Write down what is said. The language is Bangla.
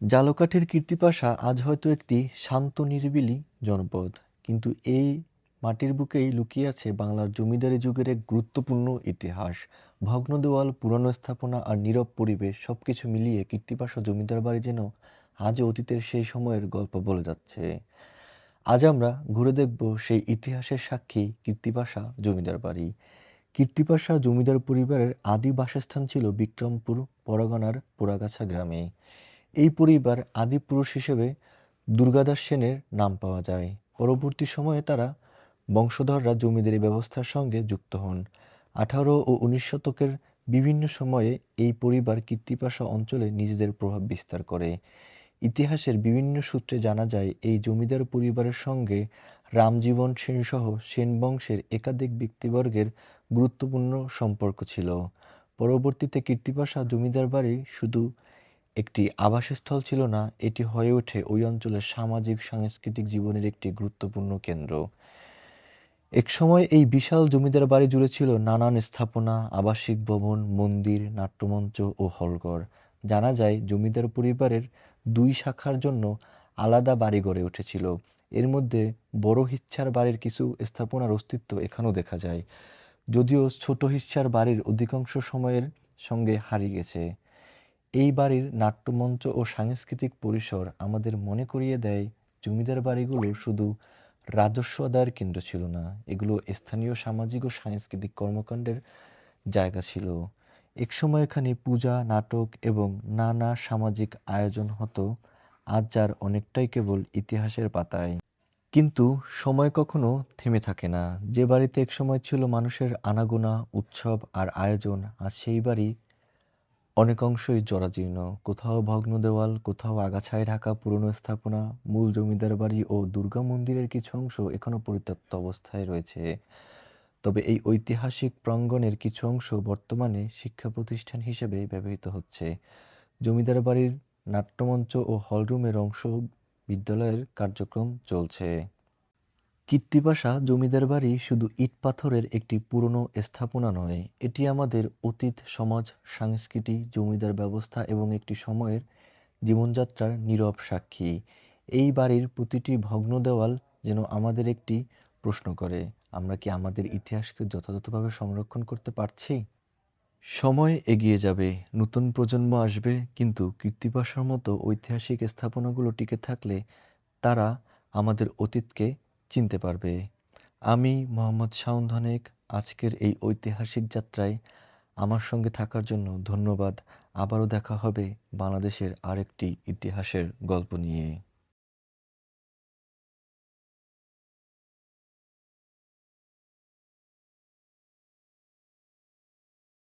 জালকাঠির কীর্তিপাশা আজ হয়তো একটি শান্ত নিরিবিলি জনপদ, কিন্তু এই মাটির বুকেই লুকিয়ে আছে বাংলার জমিদারি যুগের এক গুরুত্বপূর্ণ ইতিহাস। ভগ্ন দেওয়াল, পুরানো স্থাপনা আর নীরব পরিবেশ সবকিছু মিলিয়ে কীর্তিপাশা জমিদার বাড়ি যেন আজও অতীতের সেই সময়ের গল্প বলে যাচ্ছে। আজ আমরা ঘুরে দেখব সেই ইতিহাসের সাক্ষী কীর্তিপাশা জমিদার বাড়ি। কীর্তিপাশা জমিদার পরিবারের আদি বাসস্থান ছিল বিক্রমপুর পরগনার পোড়াগাছা গ্রামে। এই পরিবার আদিপুরুষ হিসেবে দুর্গাদাস সেনের নাম পাওয়া যায়। পরবর্তী সময়ে তারা বংশধররা জমিদারি ব্যবস্থার সঙ্গে যুক্ত হন। 18 ও 19 শতকের বিভিন্ন সময়ে এই পরিবার কীর্তিপাশা অঞ্চলে নিজেদের প্রভাব বিস্তার করে। ইতিহাসের বিভিন্ন সূত্রে জানা যায় এই জমিদার পরিবারের সঙ্গে রামজীবন সেন সহ সেন বংশের একাধিক ব্যক্তিবর্গের গুরুত্বপূর্ণ সম্পর্ক ছিল। পরবর্তীতে কীর্তিপাশা জমিদার বাড়ি শুধু একটি আবাসস্থল ছিল না, এটি হয়ে ওঠে ওই অঞ্চলের সামাজিক সাংস্কৃতিক জীবনের একটি গুরুত্বপূর্ণ কেন্দ্র। একসময় এই বিশাল জমিদার বাড়ি জুড়ে ছিল নানান স্থাপনা, আবাসিক ভবন, মন্দির, নাট্যমঞ্চ ও হলঘর। জানা যায় জমিদার পরিবারের দুই শাখার জন্য আলাদা বাড়ি গড়ে উঠেছিল। এর মধ্যে বড় হিচ্ছার বাড়ির কিছু স্থাপনার অস্তিত্ব এখনও দেখা যায়, যদিও ছোট হিচ্ছার বাড়ির অধিকাংশ সময়ের সঙ্গে হারিয়ে গেছে। এই বাড়ির নাট্যমঞ্চ ও সাংস্কৃতিক পরিসর আমাদের মনে করিয়ে দেয় জমিদার বাড়িগুলো শুধু রাজস্ব আদায়ের কেন্দ্র ছিল না, এগুলো স্থানীয় সামাজিক ও সাংস্কৃতিক কর্মকাণ্ডের জায়গা ছিল। একসময় এখানে পূজা, নাটক এবং নানা সামাজিক আয়োজন হতো, আজ যার অনেকটাই কেবল ইতিহাসের পাতায়। কিন্তু সময় কখনো থেমে থাকে না। যে বাড়িতে একসময় ছিল মানুষের আনাগোনা, উৎসব আর আয়োজন, আজ সেই বাড়ি অনেক অংশই জরাজীর্ণ। কোথাও ভগ্ন দেওয়াল, কোথাও আগাছায় ঢাকা পুরনো স্থাপনা, মূল জমিদার বাড়ি ও দুর্গা মন্দিরের কিছু অংশ এখনো পরিত্যক্ত অবস্থায় রয়েছে। তবে এই ঐতিহাসিক প্রাঙ্গণের কিছু অংশ বর্তমানে শিক্ষা প্রতিষ্ঠান হিসেবে ব্যবহৃত হচ্ছে। জমিদার বাড়ির নাট্যমঞ্চ ও হলরুমের অংশ বিদ্যালয়ের কার্যক্রম চলছে। কীর্তিপাশা জমিদার বাড়ি শুধু ইট-পাথরের একটি পুরনো স্থাপনা নয়, এটি আমাদের অতীত, সমাজ, সংস্কৃতি, জমিদার ব্যবস্থা এবং একটি সময়ের জীবনযাত্রার নীরব সাক্ষী। এই বাড়ির প্রতিটি ভগ্ন দেওয়াল যেন আমাদের একটি প্রশ্ন করে, আমরা কি আমাদের ইতিহাসকে যথাযথভাবে সংরক্ষণ করতে পারছি? সময় এগিয়ে যাবে, নতুন প্রজন্ম আসবে, কিন্তু কীর্তিপাশার মতো ঐতিহাসিক স্থাপনাগুলো টিকে থাকলে তারা আমাদের অতীতকে চিনতে পারবে। আমি মোহাম্মদ শাওন ধনেক, আজকের এই ঐতিহাসিক যাত্রায় আমার সঙ্গে থাকার জন্য ধন্যবাদ। আবারও দেখা হবে বাংলাদেশের আরেকটি ইতিহাসের গল্প নিয়ে।